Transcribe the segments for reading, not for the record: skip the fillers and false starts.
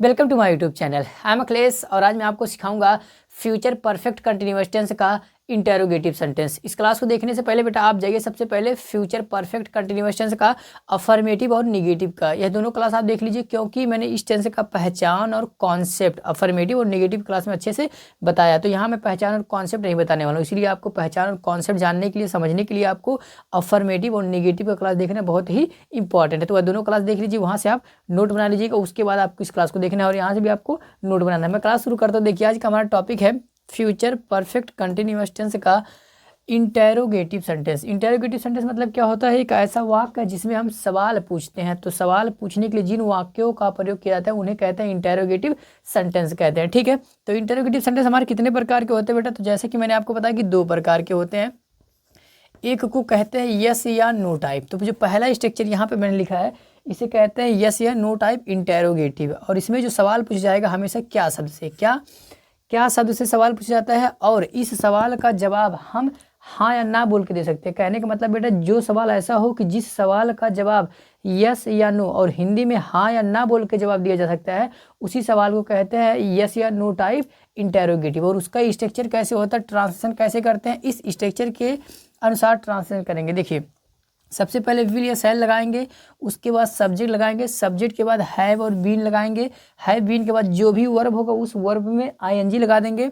Welcome to my YouTube channel. I am Akhilesh और आज मैं आपको सिखाऊंगा फ्यूचर परफेक्ट कंटिन्यूअस टेंस का इंटेरोगेटिव सेंटेंस। इस क्लास को देखने से पहले बेटा आप जाइए सबसे पहले फ्यूचर परफेक्ट कंटिन्यूअस टेंस का अफर्मेटिव और निगेटिव का, यह दोनों क्लास आप देख लीजिए, क्योंकि मैंने इस टेंस का पहचान और कॉन्सेप्ट अफर्मेटिव और निगेटिव क्लास में अच्छे से बताया। तो यहाँ मैं पहचान और कॉन्सेप्ट नहीं बताने वाला हूँ, इसीलिए आपको पहचान और कॉन्सेप्ट जानने के लिए, समझने के लिए आपको अफर्मेटिव और निगेटिव का क्लास देखना बहुत ही इंपॉर्टेंट है। तो वह दोनों क्लास देख लीजिए, वहाँ से आप नोट बना लीजिएगा, उसके बाद आपको इस क्लास को देखना है और यहाँ से भी आपको नोट बनाना है। मैं क्लास शुरू करता हूँ। देखिए आज का हमारा टॉपिक है फ्यूचर परफेक्ट कंटिन्यूअस टेंस का इंटेरोगेटिव सेंटेंस। इंटेरोगेटिव सेंटेंस मतलब क्या होता है? एक ऐसा वाक्य है जिसमें हम सवाल पूछते हैं। तो सवाल पूछने के लिए जिन वाक्यों का प्रयोग किया जाता है उन्हें कहते हैं इंटेरोगेटिव सेंटेंस कहते हैं। ठीक है, तो इंटेरोगेटिव सेंटेंस हमारे कितने प्रकार के होते हैं बेटा? तो जैसे कि मैंने आपको बताया कि दो प्रकार के होते हैं। एक को कहते हैं यस या नो टाइप। तो जो पहला स्ट्रक्चर यहाँ पे मैंने लिखा है इसे कहते हैं यस या नो टाइप इंटेरोगेटिव। और इसमें जो सवाल पूछा जाएगा हमेशा क्या शब्द से, क्या शब्द से सवाल पूछा जाता है और इस सवाल का जवाब हम हाँ या ना बोल के दे सकते हैं। कहने का मतलब बेटा जो सवाल ऐसा हो कि जिस सवाल का जवाब यस या नो और हिंदी में हाँ या ना बोल के जवाब दिया जा सकता है, उसी सवाल को कहते हैं यस या नो टाइप इंटेरोगेटिव। और उसका स्ट्रक्चर कैसे होता है, ट्रांसलेशन कैसे करते हैं, इस स्ट्रक्चर के अनुसार ट्रांसलेशन करेंगे। देखिए सबसे पहले विल या शैल लगाएंगे, उसके बाद सब्जेक्ट लगाएंगे, सब्जेक्ट के बाद हैव और बीन लगाएंगे, हैव बीन के बाद जो भी वर्ब होगा उस वर्ब में आईएनजी लगा देंगे,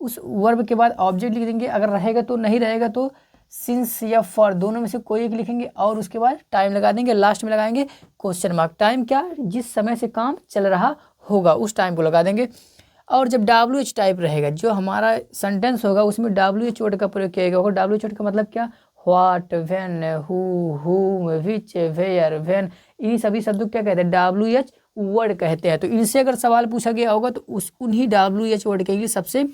उस वर्ब के बाद ऑब्जेक्ट लिख देंगे, अगर रहेगा तो, नहीं रहेगा तो सिंस या फॉर दोनों में से कोई एक लिखेंगे और उसके बाद टाइम लगा देंगे, लास्ट में लगाएंगे क्वेश्चन मार्क। टाइम क्या? जिस समय से काम चल रहा होगा उस टाइम को लगा देंगे। और जब WH टाइप रहेगा, जो हमारा सेंटेंस होगा उसमें WH वर्ड का प्रयोग किया होगा। WH वर्ड का मतलब क्या? व्हाट, व्हेन, हु, हुम, विच, वेयर, व्हेन, इन्हीं सभी शब्दों को क्या कहते हैं? WH वर्ड कहते हैं। तो इनसे अगर सवाल पूछा गया होगा तो उन्हीं WH वर्ड के लिए सबसे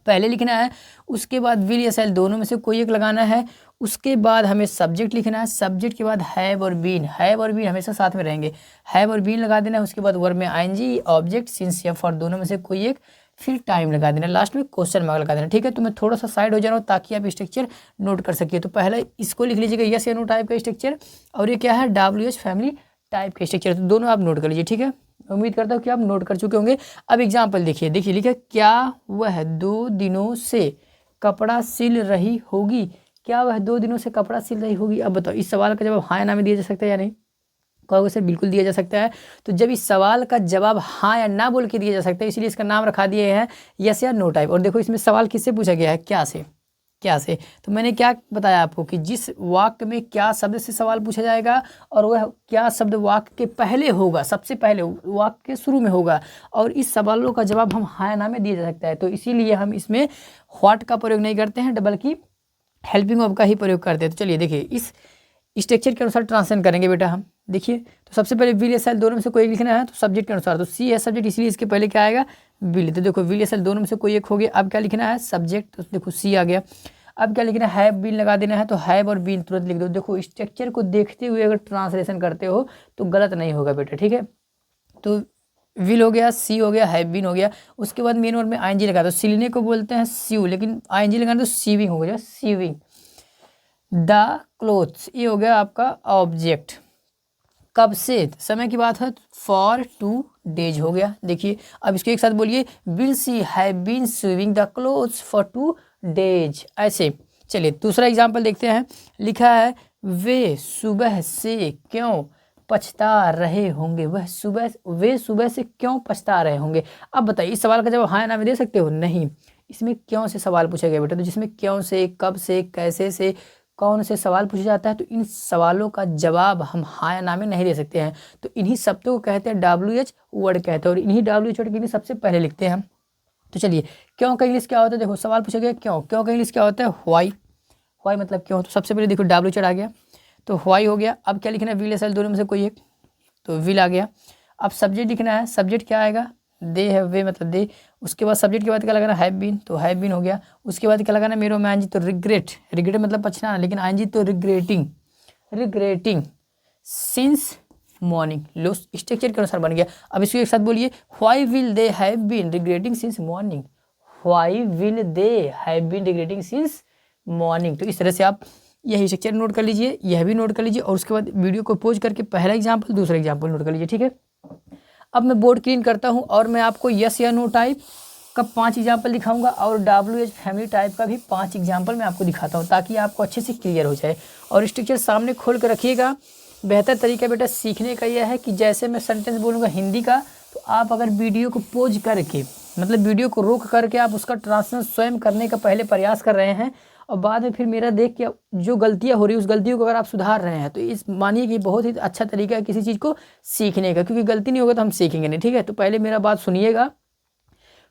पहले लिखना है, उसके बाद विल या शैल दोनों में से कोई एक लगाना है, उसके बाद हमें सब्जेक्ट लिखना है, सब्जेक्ट के बाद हैव और बीन, हैव और बीन हमेशा साथ में रहेंगे, हैव और बीन लगा देना है, उसके बाद वर्ब में आईएनजी, ऑब्जेक्ट, सिंस या फॉर दोनों में से कोई एक, फिर टाइम लगा देना, लास्ट में क्वेश्चन मार्क लगा देना। ठीक है, तो मैं थोड़ा सा साइड हो जा रहा हूँ ताकि आप स्ट्रक्चर नोट कर सकिए। तो पहले इसको लिख लीजिएगा यस या नो टाइप का स्ट्रक्चर, और ये क्या है? WH फैमिली टाइप का स्ट्रक्चर। तो दोनों आप नोट कर लीजिए। ठीक है, उम्मीद करता हूँ कि आप नोट कर चुके होंगे। अब एग्जाम्पल देखिए, लिखिए क्या वह 2 दिनों से कपड़ा सिल रही होगी? क्या वह 2 दिनों से कपड़ा सिल रही होगी? अब बताओ इस सवाल का जवाब हाँ या ना में दिया जा सकता है या नहीं? कहोगे सर बिल्कुल दिया जा सकता है। तो जब इस सवाल का जवाब हाँ या ना बोल के दिया जा सकता है, इसलिए इसका नाम रखा दिए हैं यस या नो टाइप। और देखो इसमें सवाल किससे पूछा गया है? क्या से। तो मैंने क्या बताया आपको कि जिस वाक्य में क्या शब्द से सवाल पूछा जाएगा और वह क्या शब्द वाक्य के पहले होगा, सबसे पहले वाक्य के शुरू में होगा, और इस सवालों का जवाब हम हाँ या ना में दिया जा सकता है। तो इसीलिए हम इसमें व्हाट का प्रयोग नहीं करते हैं, बल्कि हेल्पिंग ऑफ का ही प्रयोग करते हैं। तो चलिए देखिए इस स्ट्रक्चर के अनुसार ट्रांसलेशन करेंगे बेटा हम। देखिए तो सबसे पहले विल या शैल दोनों में से कोई एक लिखना है, तो सब्जेक्ट के अनुसार, तो सी है सब्जेक्ट, इसलिए इसके पहले क्या आएगा? विल। तो देखो विल या शैल दोनों में से कोई एक हो गया। अब क्या लिखना है? सब्जेक्ट, तो देखो सी आ गया। अब क्या लिखना है? हैव बीन लगा देना है, तो हैव और बीन तुरंत लिख दो। देखो स्ट्रक्चर को देखते हुए अगर ट्रांसलेशन करते हो तो गलत नहीं होगा बेटा। ठीक है, तो विल हो गया, सी हो गया, हैव बीन हो गया, उसके बाद मेन वर्ब में आईएनजी लगा दो। सिलने को बोलते हैं सीव, लेकिन आईएनजी लगाना तो सीविंग हो गया, सीविंग। द क्लोथ्स, ये हो गया आपका ऑब्जेक्ट। कब से, समय की बात है, फॉर 2 days हो गया। देखिए अब इसको एक साथ बोलिए, will she have been sewing the clothes for 2 days, ऐसे। चलिए दूसरा एग्जाम्पल देखते हैं। लिखा है वे सुबह से क्यों पछता रहे होंगे? वे सुबह से क्यों पछता रहे होंगे? अब बताइए इस सवाल का जवाब हाँ या ना में दे सकते हो? नहीं, इसमें क्यों से सवाल पूछा गया बेटा। तो जिसमें क्यों से, कब से, कैसे से, कौन से सवाल पूछा जाता है, तो इन सवालों का जवाब हम हाँ या ना में नहीं दे सकते हैं। तो इन्हीं शब्दों को कहते हैं WH वर्ड कहते हैं, और इन्हीं WH वर्ड के लिए सबसे पहले लिखते हैं हम। तो चलिए क्यों का इंग्लिश क्या होता है? देखो सवाल पूछा गया क्यों का इंग्लिश क्या होता है? व्हाई मतलब क्यों। तो सबसे पहले देखो WH आ गया, तो व्हाई हो गया। अब क्या लिखना है? विल या शैल दोनों में से कोई एक, तो विल आ गया। अब सब्जेक्ट लिखना है, सब्जेक्ट क्या आएगा? दे है, वे मतलब दे। उसके बाद सब्जेक्ट के बाद क्या लगाना? हैव बीन, तो हैव बीन हो गया। उसके बाद क्या लगाना? मेरे में आईएनजी, तो रिग्रेट मतलब पछताना, लेकिन आईएनजी तो रिग्रेटिंग सिंस मॉर्निंग। लो स्ट्रक्चर के अनुसार बन गया। अब इसको एक साथ बोलिए, why will they have been regretting since morning? Why will they have been regretting since morning. तो इस तरह से आप यही स्ट्रक्चर नोट कर लीजिए, यह भी नोट कर लीजिए, और उसके बाद वीडियो को पॉज करके पहला एग्जाम्पल, दूसरा एग्जाम्पल नोट कर लीजिए। ठीक है, अब मैं बोर्ड क्लीन करता हूँ और मैं आपको यस या नो टाइप का 5 एग्जाम्पल दिखाऊंगा और WH फैमिली टाइप का भी 5 एग्जाम्पल मैं आपको दिखाता हूँ ताकि आपको अच्छे से क्लियर हो जाए। और स्ट्रक्चर सामने खोल कर रखिएगा। बेहतर तरीका बेटा सीखने का यह है कि जैसे मैं सेंटेंस बोलूँगा हिंदी का, तो आप अगर वीडियो को पॉज करके, मतलब वीडियो को रोक करके आप उसका ट्रांसलेशन स्वयं करने का पहले प्रयास कर रहे हैं और बाद में फिर मेरा देख के जो गलतियाँ हो रही है उस गलतियों को अगर आप सुधार रहे हैं, तो इस मानिए कि बहुत ही अच्छा तरीका है किसी चीज़ को सीखने का, क्योंकि गलती नहीं होगा तो हम सीखेंगे नहीं। ठीक है, तो पहले मेरा बात सुनिएगा।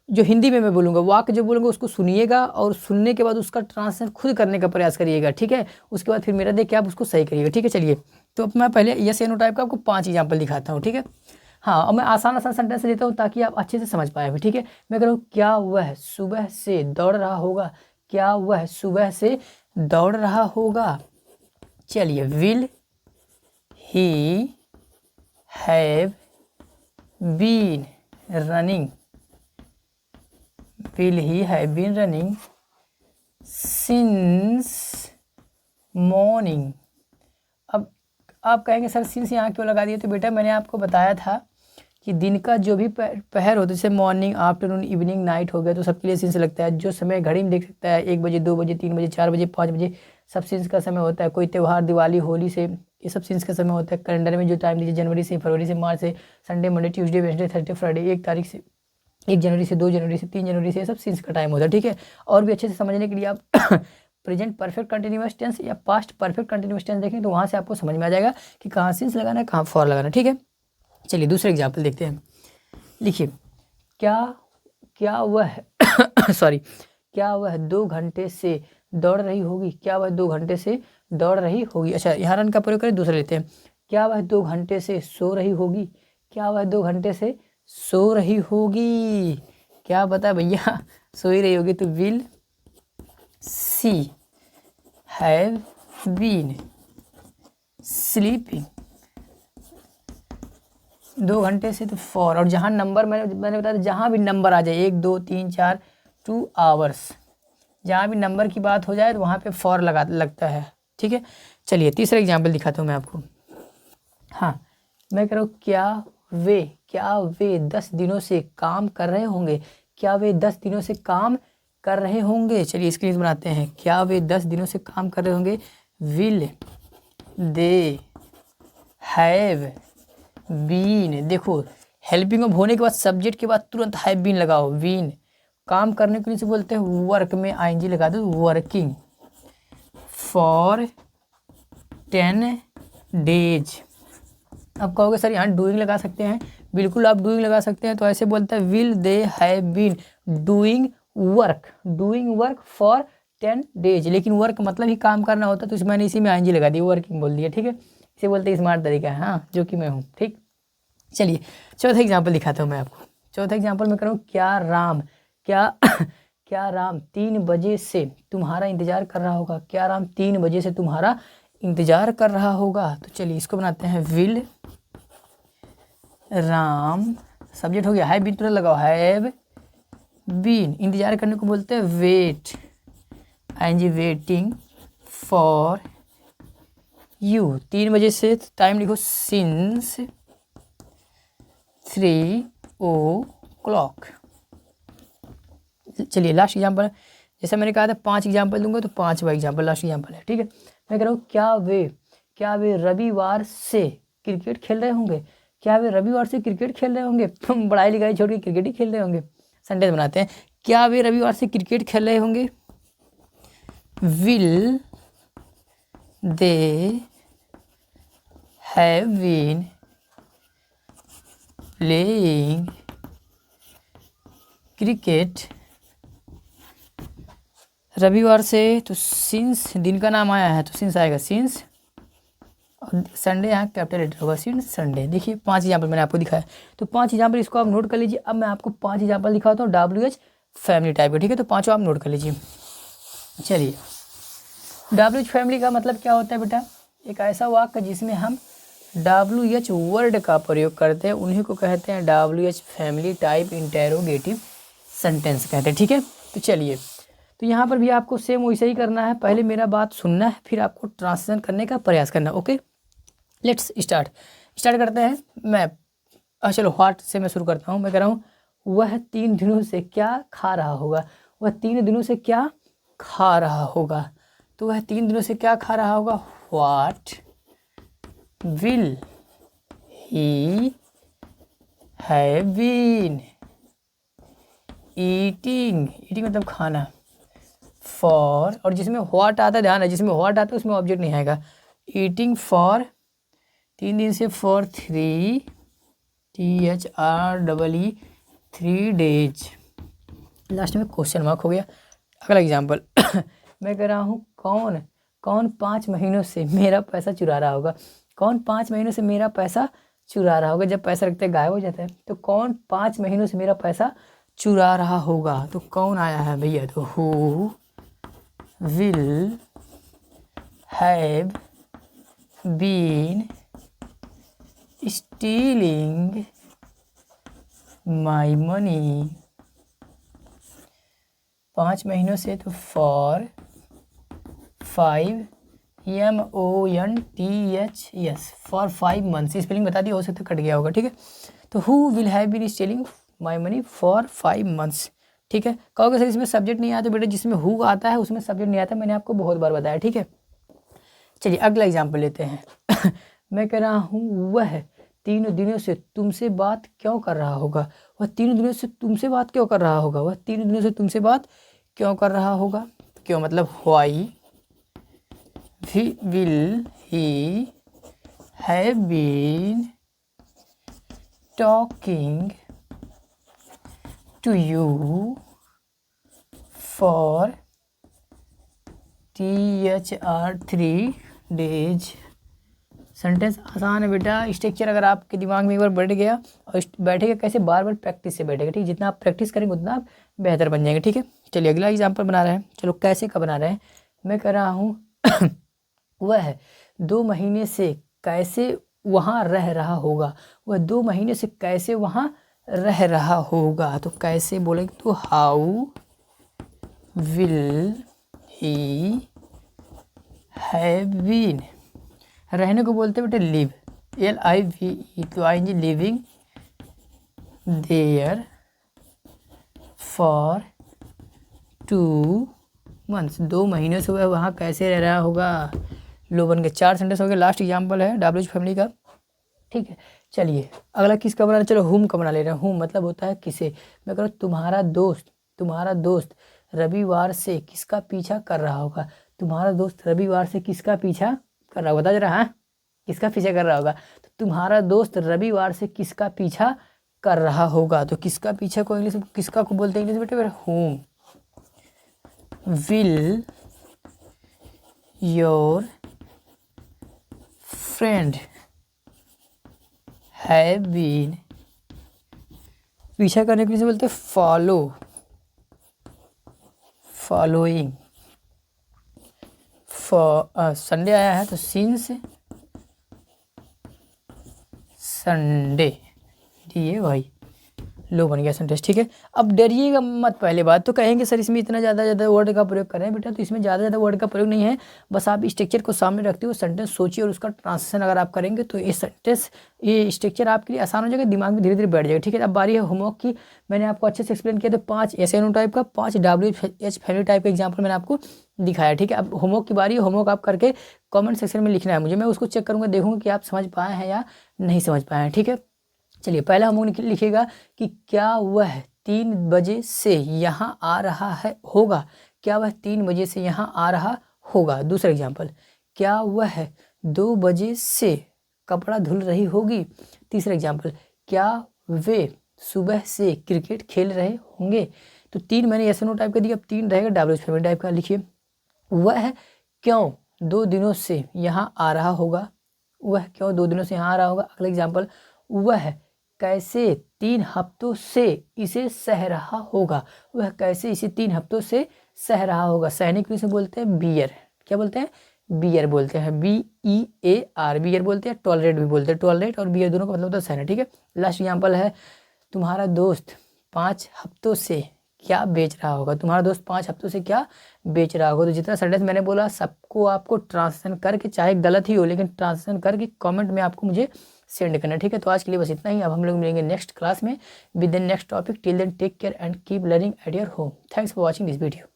जो हिंदी में मैं बोलूँगा, वाक्य जो बोलूँगा उसको सुनिएगा और सुनने के बाद उसका ट्रांसलेशन खुद करने का प्रयास करिएगा। ठीक है, उसके बाद फिर मेरा देख के आप उसको सही करिएगा। ठीक है, चलिए तो अब मैं पहले यस या नो टाइप का आपको 5 एग्जाम्पल दिखाता हूँ। ठीक है, हाँ, और मैं आसान सेंटेंस लेता हूँ ताकि आप अच्छे से समझ पाए भी। ठीक है, मैं कह रहा हूँ क्या वह सुबह से दौड़ रहा होगा, क्या वह सुबह से दौड़ रहा होगा। चलिए, will he have been running, will he have been running since morning। अब आप कहेंगे सर सिंस यहाँ क्यों लगा दिए, तो बेटा मैंने आपको बताया था कि दिन का जो भी पहर होता है, जैसे मॉर्निंग, आफ्टरनून, इवनिंग, नाइट हो गया, तो सबके लिए सिंस लगता है। जो समय घड़ी में देख सकता है 1 बजे, 2 बजे, 3 बजे, 4 बजे, 5 बजे, सब सिंस का समय होता है। कोई त्यौहार, दिवाली, होली से, ये सब सिंस का समय होता है। कैलेंडर में जो टाइम दीजिए, जनवरी से, फरवरी से, मार्च से, Sunday, Monday, Tuesday, Wednesday, Thursday, Friday, 1 तारीख से, 1 जनवरी से, 2 जनवरी से, 3 जनवरी से, ये सब सिंस का टाइम होता है। ठीक है, और भी अच्छे से समझने के लिए आप प्रेजेंट परफेक्ट कंटिन्यूअस टेंस या पास्ट परफेक्ट कंटिन्यूअस टेंस देखें तो वहाँ से आपको समझ में आ जाएगा कि कहाँ सिंस लगाना है, कहाँ फॉर लगाना है। ठीक है, चलिए दूसरे एग्जाम्पल देखते हैं। लिखिए, क्या वह सॉरी, क्या वह 2 घंटे से दौड़ रही होगी, क्या वह 2 घंटे से दौड़ रही होगी। अच्छा, यहाँ रन का प्रयोग करें, दूसरा लेते हैं। क्या वह 2 घंटे से सो रही होगी, क्या वह 2 घंटे से सो रही होगी। क्या बता भैया, सो ही रही होगी, तो will she have been sleeping. 2 घंटे से तो फॉर, और जहाँ नंबर मैंने बताया जहाँ भी नंबर आ जाए 1 2 3 4 2 आवर्स, जहाँ भी नंबर की बात हो जाए तो वहाँ पे फॉर लगता है। ठीक है, चलिए तीसरा एग्जाम्पल दिखाता हूँ मैं आपको। हाँ, मैं कह रहा हूँ क्या वे 10 दिनों से काम कर रहे होंगे, क्या वे 10 दिनों से काम कर रहे होंगे। चलिए स्क्रीन बनाते हैं। क्या वे 10 दिनों से काम कर रहे होंगे, विल दे हैव बीन। देखो, हेल्पिंग ऑफ होने के बाद सब्जेक्ट के बाद तुरंत हैव बीन लगाओ। बीन काम करने के लिए से बोलते हैं वर्क में आईएनजी लगा दो, वर्किंग फॉर 10 डेज। अब कहोगे सर यहाँ डूइंग लगा सकते हैं, बिल्कुल आप डूइंग लगा सकते हैं। तो ऐसे बोलते हैं will they have been doing work for 10 days. लेकिन वर्क मतलब ही काम करना होता है, तो मैंने इसी में आईएनजी लगा दी, वर्किंग बोल दिया। ठीक है, इसे बोलते हैं स्मार्ट तरीका है, हाँ, जो कि मैं हूँ। ठीक, चलिए चौथा एग्जाम्पल दिखाता हूँ मैं आपको। चौथा एग्जाम्पल में करूँ, क्या राम 3 बजे से तुम्हारा इंतजार कर रहा होगा, क्या राम 3 बजे से तुम्हारा इंतजार कर रहा होगा। तो चलिए इसको बनाते हैं, विल राम, सब्जेक्ट हो गया, हैव बीन तुरंत लगाओ, हैव बीन, इंतजार करने को बोलते हैं wait, ING waiting for you. 3 बजे से टाइम लिखो, सिंस 3 o'clock। चलिए लास्ट एग्जाम्पल, जैसे मैंने कहा था 5 एग्जाम्पल दूंगा, तो 5वां एग्जाम्पल लास्ट एग्जाम्पल है। ठीक है, मैं कह रहा हूँ क्या वे रविवार से क्रिकेट खेल रहे होंगे, क्या वे रविवार से क्रिकेट खेल रहे होंगे। तुम पढ़ाई लिखाई छोड़ के क्रिकेट ही खेल रहे होंगे। संडे बनाते हैं, क्या वे रविवार से क्रिकेट खेल रहे होंगे, will they have been playing cricket रविवार से। तो सिंस दिन का नाम आया है तो सिंस आएगा, सिंस, और संडे यहाँ कैपिटल लेटर होगा, सिंस संडे। देखिए 5 एग्जाम्पल मैंने आपको दिखाया, तो 5 एग्जाम्पल इसको आप नोट कर लीजिए। अब मैं आपको 5 एग्जाम्पल दिखाता हूँ WH फैमिली टाइप का। ठीक है, तो 5 आप नोट कर लीजिए। चलिए, WH फैमिली का मतलब क्या होता है बेटा, एक ऐसा वाक्य जिसमें हम WH वर्ड का प्रयोग करते हैं, उन्हीं को कहते हैं WH family type interrogative sentence कहते हैं। ठीक है, तो चलिए, तो यहाँ पर भी आपको सेम वैसे ही करना है। पहले मेरा बात सुनना है, फिर आपको ट्रांसलेशन करने का प्रयास करना। ओके, लेट्स स्टार्ट करते हैं। मैं चलो व्हाट से मैं शुरू करता हूँ। मैं कह रहा हूँ वह 3 दिनों से क्या खा रहा होगा। वह 3 दिनों से क्या खा रहा होगा। तो वह 3 दिनों से क्या खा रहा होगा। What will he have been eating. Eating मतलब खाना। फॉर, और जिसमें व्हाट आता है, ध्यान है जिसमें व्हाट आता है उसमें ऑब्जेक्ट नहीं आएगा। ईटिंग फॉर 3 दिन से, फॉर 3 THREE 3 डेज। लास्ट में क्वेश्चन मार्क हो गया। अगला एग्जाम्पल मैं कह रहा हूँ कौन 5 महीनों से मेरा पैसा चुरा रहा होगा। कौन 5 महीनों से मेरा पैसा चुरा रहा होगा। जब पैसा रखते गायब हो जाता है, तो कौन 5 महीनों से मेरा पैसा चुरा रहा होगा। तो कौन आया है भैया। तो who will have been stealing my money. 5 महीनों से, तो for 5 MONTH yes, for 5 months. Spelling बता दिया, हो सकता है कट गया होगा, ठीक है। तो who will have been stealing my money for 5 months, ठीक है। कहोगे सर इसमें सब्जेक्ट नहीं आता। बेटा जिसमें हु आता है उसमें सब्जेक्ट नहीं आता, मैंने आपको बहुत बार बताया, ठीक है। चलिए अगला एग्जाम्पल लेते हैं मैं कह रहा हूँ वह 3 दिनों से तुमसे बात क्यों कर रहा होगा। वह 3 दिनों से तुमसे बात क्यों कर रहा होगा। वह 3 दिनों से तुमसे बात क्यों कर रहा होगा। क्यों मतलब why will he have been talking to you for THR 3 days. Sentence आसान है बेटा। स्ट्रक्चर अगर आपके दिमाग में एक बार बैठ गया, और बैठेगा कैसे, बार बार प्रैक्टिस से बैठेगा, ठीक। जितना आप प्रैक्टिस करेंगे उतना आप बेहतर बन जाएंगे, ठीक है। चलिए अगला एग्जाम्पल बना रहे हैं। चलो कैसे का बना रहे हैं। मैं कह रहा हूँ वह 2 महीने से कैसे वहाँ रह रहा होगा। वह 2 महीने से कैसे वहाँ रह रहा होगा। तो कैसे बोलेंगे, तो how will he have been. रहने को बोलते हैं बेटे लिव, LIVE, तो आएंगे लिविंग देयर फॉर 2 मंथ्स। 2 महीने से वह वहाँ कैसे रह रहा होगा। लो बन के 4 सेंटेंस हो गए। लास्ट एग्जाम्पल है WH फैमिली का, ठीक है। चलिए अगला किसका बना, चलो हुम का बना ले रहे हैं। हुम मतलब होता है किसे। मैं कह रहा हूँ तुम्हारा दोस्त रविवार से किसका पीछा कर रहा होगा। तुम्हारा दोस्त रविवार से किसका पीछा कर रहा होगा, बता जरा। हाँ, किसका पीछा कर रहा होगा। तो तुम्हारा दोस्त रविवार से किसका पीछा कर रहा होगा। तो किसका पीछा को इंग्लिश, किसका को बोलते हैं इंग्लिश बेटे, home will your friend have been. पीछा करने के लिए बोलते हैं फॉलोइंग। संडे आया है तो सिंस संडे, ये भाई लो बन गया सेंटेंस, ठीक है। अब डरिएगा मत। पहले बात तो कहेंगे सर इसमें इतना ज़्यादा वर्ड का प्रयोग कर रहे हैं बेटा, तो इसमें ज़्यादा वर्ड का प्रयोग नहीं है। बस आप स्ट्रक्चर को सामने रखते हो सेंटेंस सोचिए और उसका ट्रांसलेशन अगर आप करेंगे तो ये सेंटेंस, ये स्ट्रक्चर आपके लिए आसान हो जाएगा, दिमाग में धीरे धीरे बैठ जाएगा, ठीक है। अब बारी है होमवर्क की। मैंने आपको अच्छे से एक्सप्लेन किया था 5 SNO टाइप का, 5 WH फैमिली टाइप का एग्जाम्पल मैंने आपको दिखाया, ठीक है। अब होमवर्क की बारी है। होमवर्क आप करके कॉमेंट सेक्शन में लिखना है मुझे, मैं उसको चेक करूँगा, देखूँगा कि आप समझ पाए हैं या नहीं समझ पाए हैं, ठीक है। चलिए पहला हम लिखिएगा कि क्या वह 3 बजे से यहाँ आ रहा है होगा। क्या वह 3 बजे से यहाँ आ रहा होगा। दूसरा एग्जाम्पल, क्या वह 2 बजे से कपड़ा धुल रही होगी। तीसरा एग्जाम्पल, क्या वे सुबह से क्रिकेट खेल रहे होंगे। तो 3 मैंने SNO टाइप का दिया, अब 3 रहेगा WH फैमिली टाइप का। लिखिए वह क्यों 2 दिनों से यहाँ आ रहा होगा। वह क्यों 2 दिनों से यहाँ आ रहा होगा। अगला एग्जाम्पल, वह कैसे 3 हफ्तों से इसे सह रहा होगा। वह कैसे इसे 3 हफ्तों से सह रहा होगा। सहने के लिए बोलते हैं बियर। क्या बोलते हैं, बियर बोलते हैं, BEAR, बियर बोलते हैं। टॉलरेट भी बोलते हैं, टॉलरेट और बियर दोनों का मतलब होता है सहना, ठीक है। लास्ट एग्जाम्पल है, तुम्हारा दोस्त 5 हफ्तों से क्या बेच रहा होगा। तुम्हारा दोस्त 5 हफ्तों से क्या बेच रहा होगा। तो जितना सेंटेंस मैंने बोला सबको आपको ट्रांसलेशन करके, चाहे गलत ही हो लेकिन ट्रांसलेशन करके कमेंट में आपको मुझे सेंड करना। ठीक है, तो आज के लिए बस इतना ही। अब हम लोग मिलेंगे नेक्स्ट क्लास में with the next topic. Till then take care and keep learning at your home. Thanks for watching this video.